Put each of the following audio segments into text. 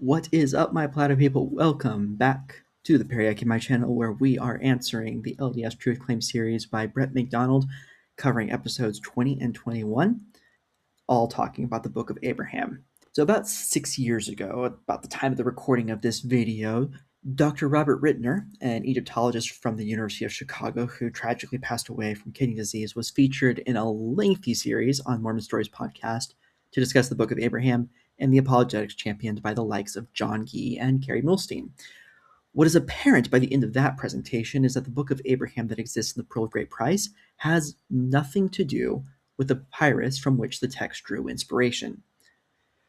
What is up, my platter people? Welcome back to the Periac in my channel, where we are answering the LDS Truth Claim series by Brett McDonald, covering episodes 20 and 21, all talking about the Book of Abraham. So about 6 years ago, about the time of the recording of this video, Dr. Robert Rittner, an Egyptologist from the University of Chicago who tragically passed away from kidney disease, was featured in a lengthy series on Mormon Stories podcast to discuss the Book of Abraham and the apologetics championed by the likes of John Gee and Kerry Milstein. What is apparent by the end of that presentation is that the Book of Abraham that exists in the Pearl of Great Price has nothing to do with the papyrus from which the text drew inspiration.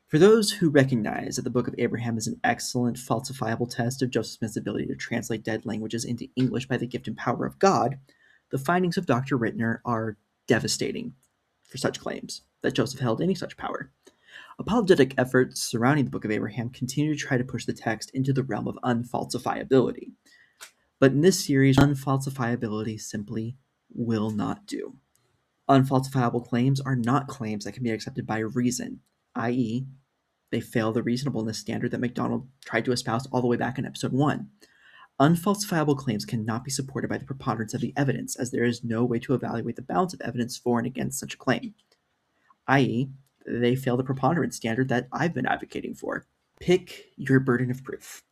For those who recognize that the Book of Abraham is an excellent falsifiable test of Joseph Smith's ability to translate dead languages into English by the gift and power of God, the findings of Dr. Rittner are devastating for such claims that Joseph held any such power. Apologetic efforts surrounding the Book of Abraham continue to try to push the text into the realm of unfalsifiability. But in this series, unfalsifiability simply will not do. Unfalsifiable claims are not claims that can be accepted by reason, i.e., they fail the reasonableness standard that McDonald tried to espouse all the way back in episode 1. Unfalsifiable claims cannot be supported by the preponderance of the evidence, as there is no way to evaluate the balance of evidence for and against such a claim, i.e., they fail the preponderance standard that I've been advocating for. Pick your burden of proof.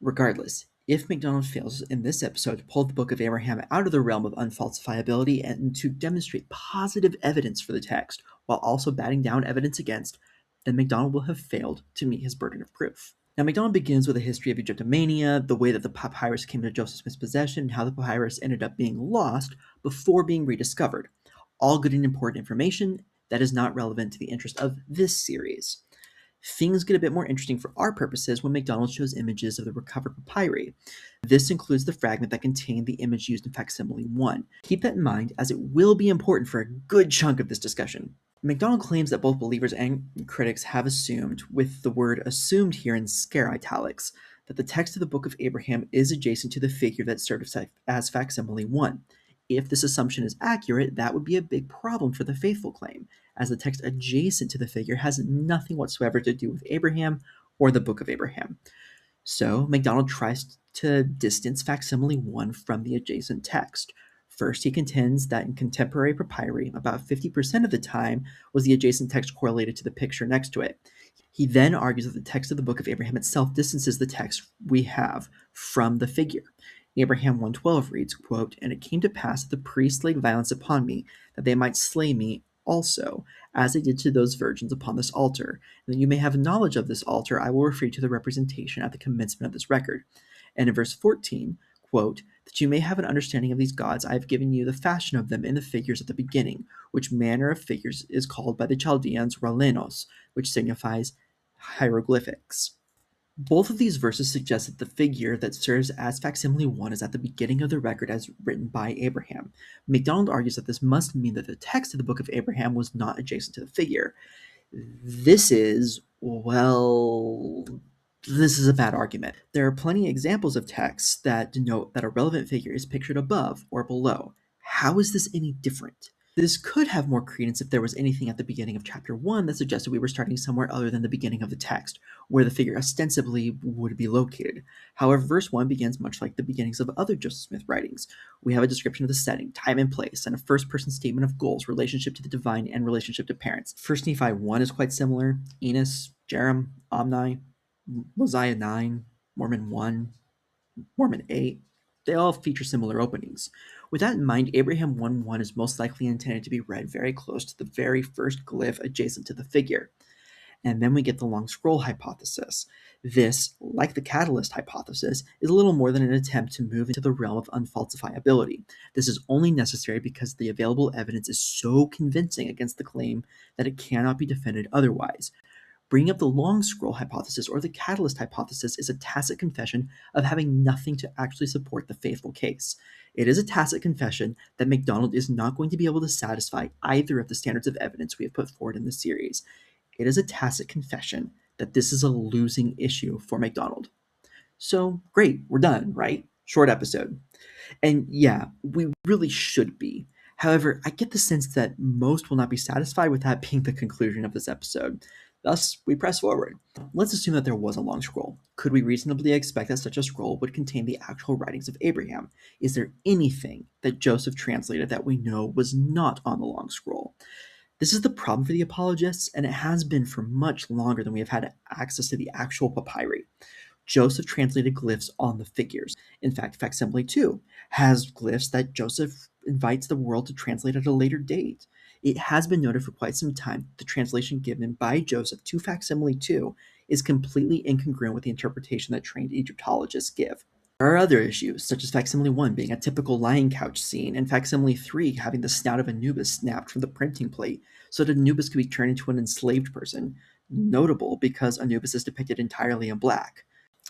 Regardless, if McDonald fails in this episode to pull the Book of Abraham out of the realm of unfalsifiability and to demonstrate positive evidence for the text while also batting down evidence against, then McDonald will have failed to meet his burden of proof. Now, McDonald begins with a history of Egyptomania, the way that the papyrus came to Joseph Smith's possession, and how the papyrus ended up being lost before being rediscovered. All good and important information that is not relevant to the interest of this series. Things get a bit more interesting for our purposes when McDonald shows images of the recovered papyri. This includes the fragment that contained the image used in facsimile 1. Keep that in mind, as it will be important for a good chunk of this discussion. McDonald claims that both believers and critics have assumed, with the word assumed here in scare italics, that the text of the Book of Abraham is adjacent to the figure that served as facsimile 1. If this assumption is accurate, that would be a big problem for the faithful claim, as the text adjacent to the figure has nothing whatsoever to do with Abraham or the Book of Abraham. So McDonald tries to distance facsimile 1 from the adjacent text. First, he contends that in contemporary papyri, about 50% of the time was the adjacent text correlated to the picture next to it. He then argues that the text of the Book of Abraham itself distances the text we have from the figure. Abraham 1:12 reads, quote, "And it came to pass that the priests laid violence upon me, that they might slay me also, as they did to those virgins upon this altar. And that you may have knowledge of this altar, I will refer you to the representation at the commencement of this record." And in verse 14, quote, "That you may have an understanding of these gods, I have given you the fashion of them in the figures at the beginning, which manner of figures is called by the Chaldeans ralenos, which signifies hieroglyphics." Both of these verses suggest that the figure that serves as facsimile 1 is at the beginning of the record as written by Abraham. McDonald argues that this must mean that the text of the Book of Abraham was not adjacent to the figure. This is a bad argument. There are plenty of examples of texts that denote that a relevant figure is pictured above or below. How is this any different? This could have more credence if there was anything at the beginning of chapter 1 that suggested we were starting somewhere other than the beginning of the text, where the figure ostensibly would be located. However, verse 1 begins much like the beginnings of other Joseph Smith writings. We have a description of the setting, time and place, and a first-person statement of goals, relationship to the divine, and relationship to parents. 1 Nephi 1 is quite similar. Enos, Jerem, Omni, Mosiah 9, Mormon 1, Mormon 8, they all feature similar openings. With that in mind, Abraham 1:1 is most likely intended to be read very close to the very first glyph adjacent to the figure. And then we get the long scroll hypothesis. This, like the catalyst hypothesis, is a little more than an attempt to move into the realm of unfalsifiability. This is only necessary because the available evidence is so convincing against the claim that it cannot be defended otherwise. Bringing up the long scroll hypothesis or the catalyst hypothesis is a tacit confession of having nothing to actually support the faithful case. It is a tacit confession that McDonald is not going to be able to satisfy either of the standards of evidence we have put forward in this series. It is a tacit confession that this is a losing issue for McDonald. So great, we're done, right? Short episode. And yeah, we really should be. However, I get the sense that most will not be satisfied with that being the conclusion of this episode. Thus, we press forward. Let's assume that there was a long scroll. Could we reasonably expect that such a scroll would contain the actual writings of Abraham? Is there anything that Joseph translated that we know was not on the long scroll? This is the problem for the apologists, and it has been for much longer than we have had access to the actual papyri. Joseph translated glyphs on the figures. In fact, Facsimile 2 has glyphs that Joseph invites the world to translate at a later date. It has been noted for quite some time that the translation given by Joseph to Facsimile 2 is completely incongruent with the interpretation that trained Egyptologists give. There are other issues, such as Facsimile 1 being a typical lion couch scene, and Facsimile 3 having the snout of Anubis snapped from the printing plate so that Anubis could be turned into an enslaved person, notable because Anubis is depicted entirely in black.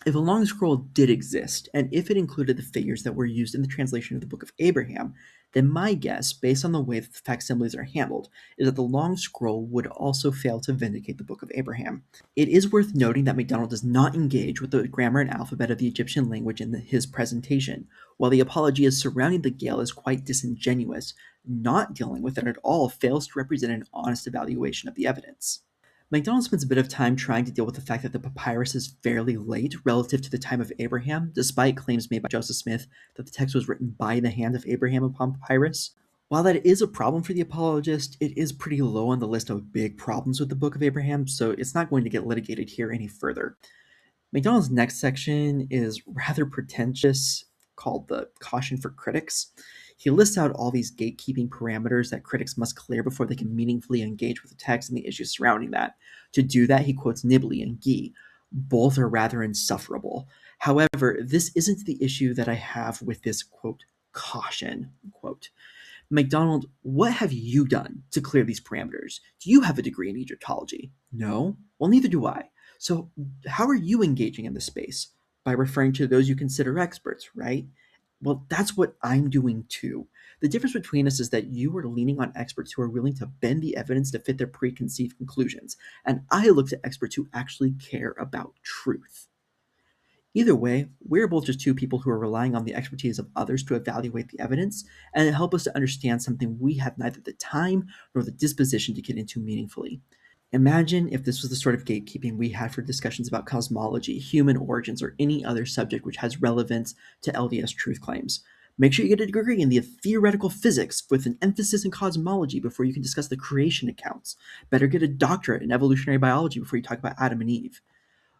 If a long scroll did exist, and if it included the figures that were used in the translation of the Book of Abraham, then my guess, based on the way that the facsimiles are handled, is that the long scroll would also fail to vindicate the Book of Abraham. It is worth noting that McDonald does not engage with the grammar and alphabet of the Egyptian language in his presentation. While the apologia surrounding the Gale is quite disingenuous, not dealing with it at all fails to represent an honest evaluation of the evidence. MacDonald spends a bit of time trying to deal with the fact that the papyrus is fairly late relative to the time of Abraham, despite claims made by Joseph Smith that the text was written by the hand of Abraham upon papyrus. While that is a problem for the apologist, it is pretty low on the list of big problems with the Book of Abraham, so it's not going to get litigated here any further. McDonald's next section is rather pretentious, called the Caution for Critics. He lists out all these gatekeeping parameters that critics must clear before they can meaningfully engage with the text and the issues surrounding that. To do that, he quotes Nibley and Guy. Both are rather insufferable. However, this isn't the issue that I have with this, quote, caution, quote. McDonald, what have you done to clear these parameters? Do you have a degree in Egyptology? No? Well, neither do I. So, how are you engaging in this space? By referring to those you consider experts, right? Well, that's what I'm doing too. The difference between us is that you are leaning on experts who are willing to bend the evidence to fit their preconceived conclusions, and I look to experts who actually care about truth. Either way, we're both just two people who are relying on the expertise of others to evaluate the evidence and help us to understand something we have neither the time nor the disposition to get into meaningfully. Imagine if this was the sort of gatekeeping we had for discussions about cosmology, human origins, or any other subject which has relevance to LDS truth claims. Make sure you get a degree in the theoretical physics with an emphasis in cosmology before you can discuss the creation accounts. Better get a doctorate in evolutionary biology before you talk about Adam and Eve.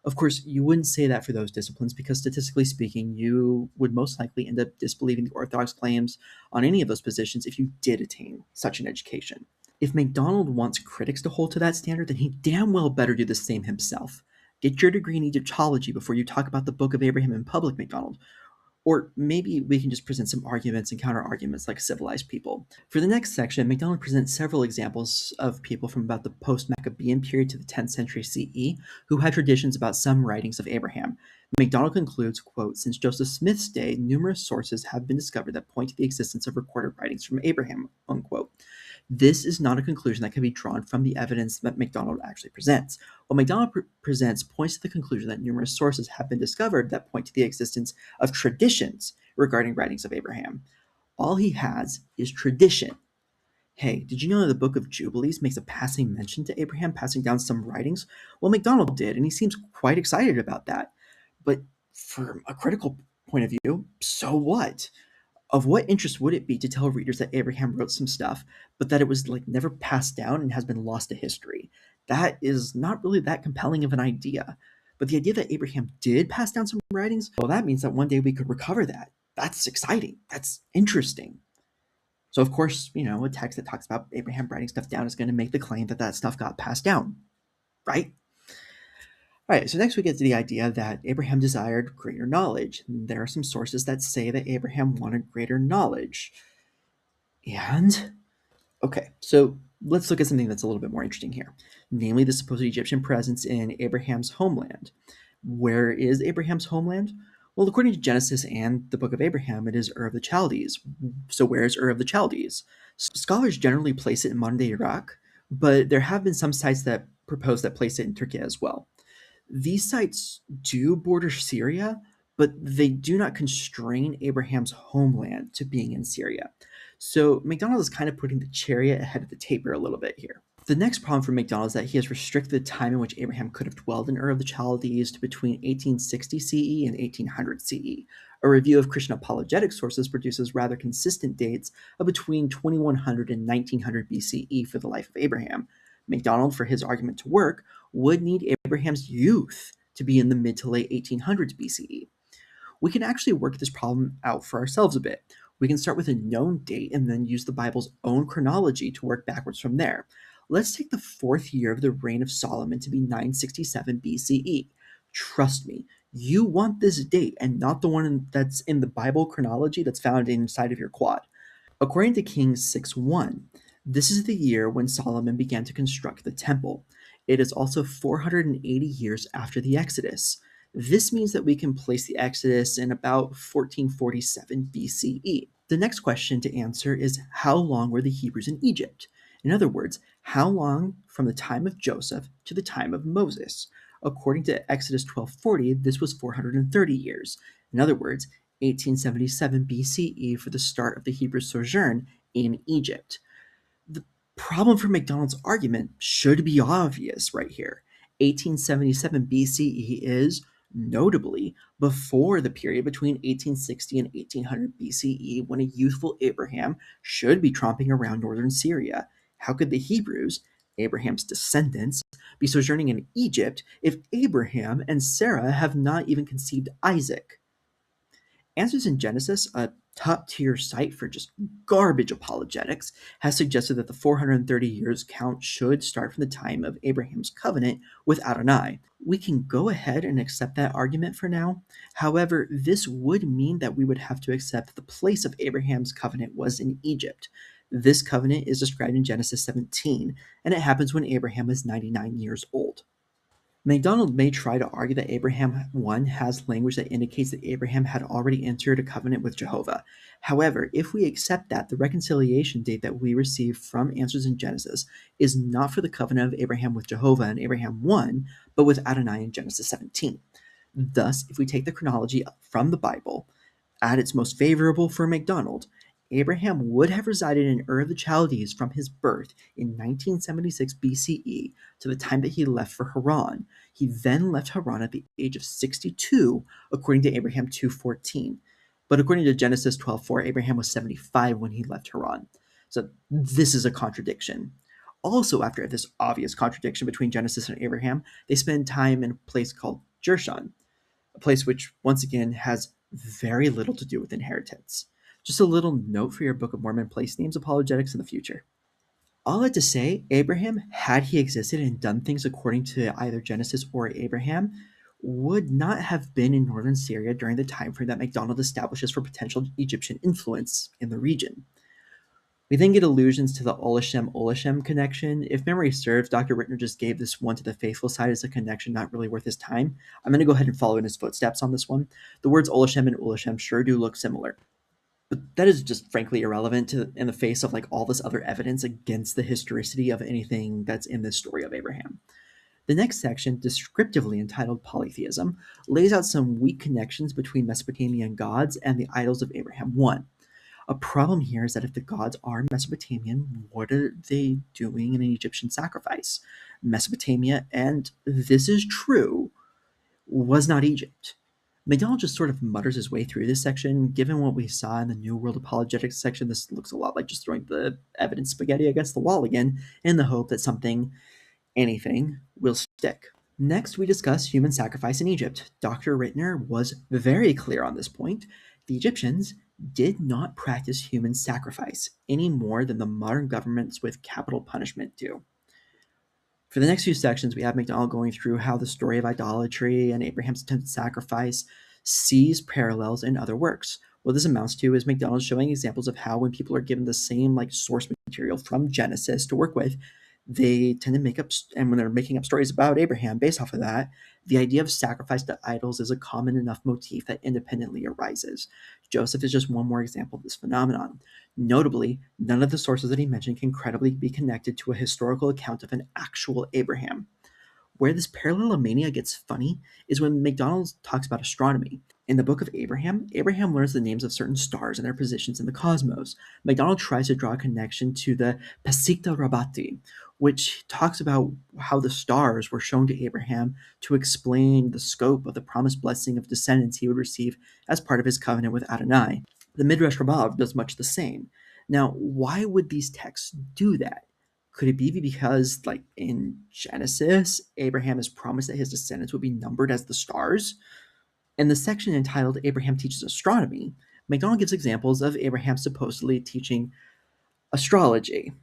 Of course, you wouldn't say that for those disciplines because statistically speaking, you would most likely end up disbelieving the orthodox claims on any of those positions if you did attain such an education. If MacDonald wants critics to hold to that standard, then he damn well better do the same himself. Get your degree in Egyptology before you talk about the Book of Abraham in public, MacDonald. Or maybe we can just present some arguments and counter arguments like civilized people. For the next section, MacDonald presents several examples of people from about the post-Maccabean period to the 10th century CE who had traditions about some writings of Abraham. MacDonald concludes, quote, since Joseph Smith's day, numerous sources have been discovered that point to the existence of recorded writings from Abraham, unquote. This is not a conclusion that can be drawn from the evidence that MacDonald actually presents. What MacDonald presents points to the conclusion that numerous sources have been discovered that point to the existence of traditions regarding writings of Abraham. All he has is tradition. Hey, did you know that the Book of Jubilees makes a passing mention to Abraham passing down some writings? Well, MacDonald did, and he seems quite excited about that. But from a critical point of view, so what? Of what interest would it be to tell readers that Abraham wrote some stuff, but that it was like never passed down and has been lost to history? That is not really that compelling of an idea. But the idea that Abraham did pass down some writings, well, that means that one day we could recover that. That's exciting. That's interesting. So, of course, a text that talks about Abraham writing stuff down is going to make the claim that that stuff got passed down, right? All right, so next we get to the idea that Abraham desired greater knowledge. There are some sources that say that Abraham wanted greater knowledge. And, okay, so let's look at something that's a little bit more interesting here, namely the supposed Egyptian presence in Abraham's homeland. Where is Abraham's homeland? Well, according to Genesis and the Book of Abraham, it is Ur of the Chaldees. So where is Ur of the Chaldees? Scholars generally place it in modern-day Iraq, but there have been some sites that propose that place it in Turkey as well. These sites do border Syria, but they do not constrain Abraham's homeland to being in Syria. So MacDonald is kind of putting the chariot ahead of the taper a little bit here. The next problem for McDonald is that he has restricted the time in which Abraham could have dwelled in Ur of the Chaldees to between 1860 CE and 1800 CE. A review of Christian apologetic sources produces rather consistent dates of between 2100 and 1900 BCE for the life of Abraham. McDonald, for his argument to work, would need Abraham's youth to be in the mid to late 1800s BCE. We can actually work this problem out for ourselves a bit. We can start with a known date and then use the Bible's own chronology to work backwards from there. Let's take the fourth year of the reign of Solomon to be 967 BCE. Trust me, you want this date and not the one that's in the Bible chronology that's found inside of your quad. According to Kings 6:1, this is the year when Solomon began to construct the temple. It is also 480 years after the Exodus. This means that we can place the Exodus in about 1447 BCE. The next question to answer is, how long were the Hebrews in Egypt? In other words, how long from the time of Joseph to the time of Moses? According to Exodus 12:40, this was 430 years. In other words, 1877 BCE for the start of the Hebrew sojourn in Egypt. The problem for McDonald's argument should be obvious right here. 1877 BCE is, notably, before the period between 1860 and 1800 BCE when a youthful Abraham should be tromping around northern Syria. How could the Hebrews, Abraham's descendants, be sojourning in Egypt if Abraham and Sarah have not even conceived Isaac? Answers in Genesis, a top-tier site for just garbage apologetics, has suggested that the 430 years count should start from the time of Abraham's covenant with Adonai. We can go ahead and accept that argument for now. However, this would mean that we would have to accept that the place of Abraham's covenant was in Egypt. This covenant is described in Genesis 17, and it happens when Abraham is 99 years old. MacDonald may try to argue that Abraham 1 has language that indicates that Abraham had already entered a covenant with Jehovah. However, if we accept that, the reconciliation date that we receive from Answers in Genesis is not for the covenant of Abraham with Jehovah in Abraham 1, but with Adonai in Genesis 17. Thus, if we take the chronology from the Bible, at its most favorable for MacDonald, Abraham would have resided in Ur of the Chaldees from his birth in 1976 BCE to the time that he left for Haran. He then left Haran at the age of 62, according to Abraham 2:14. But according to Genesis 12:4, Abraham was 75 when he left Haran. So this is a contradiction. Also, after this obvious contradiction between Genesis and Abraham, they spend time in a place called Jershon, a place which, once again, has very little to do with inheritance. Just a little note for your Book of Mormon place names apologetics in the future. All that to say, Abraham, had he existed and done things according to either Genesis or Abraham, would not have been in northern Syria during the time frame that MacDonald establishes for potential Egyptian influence in the region. We then get allusions to the Olashem connection. If memory serves, Dr. Rittner just gave this one to the faithful side as a connection not really worth his time. I'm going to go ahead and follow in his footsteps on this one. The words Olashem and Ulashem sure do look similar. But that is just frankly irrelevant in the face of all this other evidence against the historicity of anything that's in this story of Abraham. The next section, descriptively entitled Polytheism, lays out some weak connections between Mesopotamian gods and the idols of Abraham 1. A problem here is that if the gods are Mesopotamian, what are they doing in an Egyptian sacrifice? Mesopotamia, and this is true, was not Egypt. MacDonald just sort of mutters his way through this section. Given what we saw in the New World Apologetics section, this looks a lot like just throwing the evidence spaghetti against the wall again in the hope that something, anything, will stick. Next, we discuss human sacrifice in Egypt. Dr. Rittner was very clear on this point. The Egyptians did not practice human sacrifice any more than the modern governments with capital punishment do. For the next few sections, we have MacDonald going through how the story of idolatry and Abraham's attempted sacrifice sees parallels in other works. What this amounts to is MacDonald showing examples of how when people are given the same source material from Genesis to work with, they tend to make up, and when they're making up stories about Abraham based off of that, the idea of sacrifice to idols is a common enough motif that independently arises. Joseph is just one more example of this phenomenon. Notably, none of the sources that he mentioned can credibly be connected to a historical account of an actual Abraham. Where this parallelomania gets funny is when MacDonald talks about astronomy. In the Book of Abraham, Abraham learns the names of certain stars and their positions in the cosmos. MacDonald tries to draw a connection to the Pasikta Rabati, which talks about how the stars were shown to Abraham to explain the scope of the promised blessing of descendants he would receive as part of his covenant with Adonai. The Midrash Rabbah does much the same. Now, why would these texts do that? Could it be because, like in Genesis, Abraham is promised that his descendants would be numbered as the stars? In the section entitled Abraham Teaches Astronomy, McDonald gives examples of Abraham supposedly teaching astrology.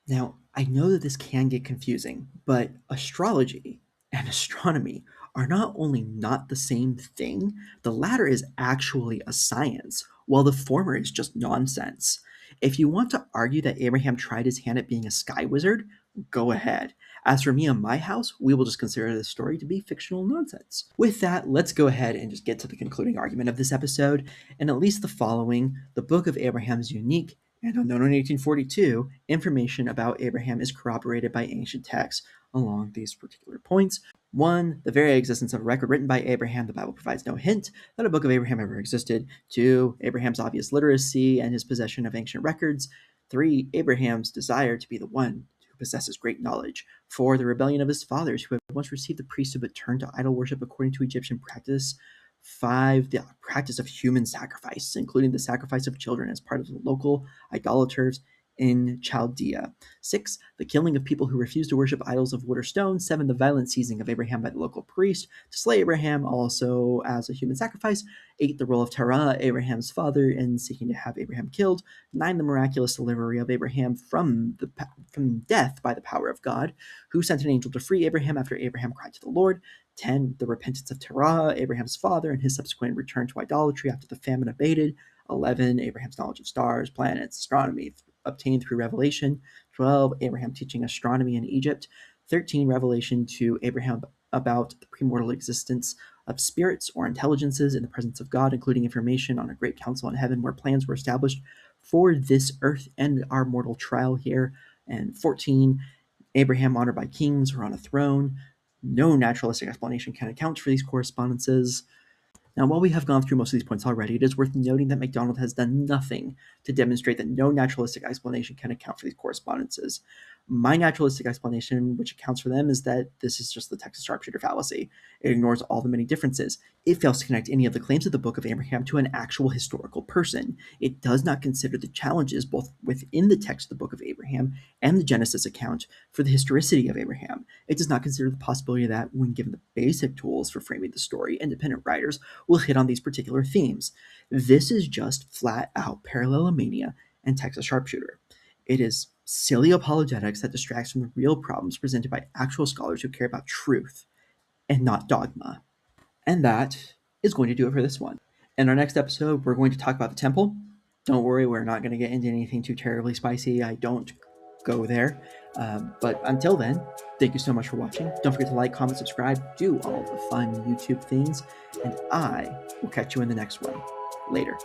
Now, I know that this can get confusing, but astrology and astronomy are not only not the same thing, the latter is actually a science, while the former is just nonsense. If you want to argue that Abraham tried his hand at being a sky wizard, go ahead. As for me and my house, we will just consider this story to be fictional nonsense. With that, let's go ahead and just get to the concluding argument of this episode, and at least the following: the Book of Abraham is unique and unknown in 1842, information about Abraham is corroborated by ancient texts along these particular points. 1. The very existence of a record written by Abraham, the Bible provides no hint that a book of Abraham ever existed. 2. Abraham's obvious literacy and his possession of ancient records. 3. Abraham's desire to be the one who possesses great knowledge. 4. The rebellion of his fathers, who had once received the priesthood but turned to idol worship according to Egyptian practice. 5. The practice of human sacrifice, including the sacrifice of children as part of the local idolaters in Chaldea. 6. The killing of people who refused to worship idols of wood or stone. 7. The violent seizing of Abraham by the local priest to slay Abraham also as a human sacrifice. 8. The role of Terah, Abraham's father, in seeking to have Abraham killed. 9. The miraculous delivery of Abraham from death by the power of God, who sent an angel to free Abraham after Abraham cried to the Lord. 10. The repentance of Terah, Abraham's father, and his subsequent return to idolatry after the famine abated. 11. Abraham's knowledge of stars, planets, astronomy obtained through revelation. 12. Abraham teaching astronomy in Egypt. 13. Revelation to Abraham about the premortal existence of spirits or intelligences in the presence of God, including information on a great council in heaven where plans were established for this earth and our mortal trial here. And 14. Abraham honored by kings or on a throne. No naturalistic explanation can account for these correspondences. Now, while we have gone through most of these points already, it is worth noting that McDonald has done nothing to demonstrate that no naturalistic explanation can account for these correspondences. My naturalistic explanation, which accounts for them, is that this is just the Texas sharpshooter fallacy. It ignores all the many differences. It fails to connect any of the claims of the Book of Abraham to an actual historical person. It does not consider the challenges both within the text of the Book of Abraham and the Genesis account for the historicity of Abraham. It does not consider the possibility that, when given the basic tools for framing the story, independent writers will hit on these particular themes. This is just flat-out parallelomania and Texas sharpshooter. It is silly apologetics that distracts from the real problems presented by actual scholars who care about truth and not dogma. And that is going to do it for this one. In our next episode, we're going to talk about the temple. Don't worry, we're not going to get into anything too terribly spicy. I don't go there. But until then, thank you so much for watching. Don't forget to like, comment, subscribe, do all the fun YouTube things, and I will catch you in the next one. Later.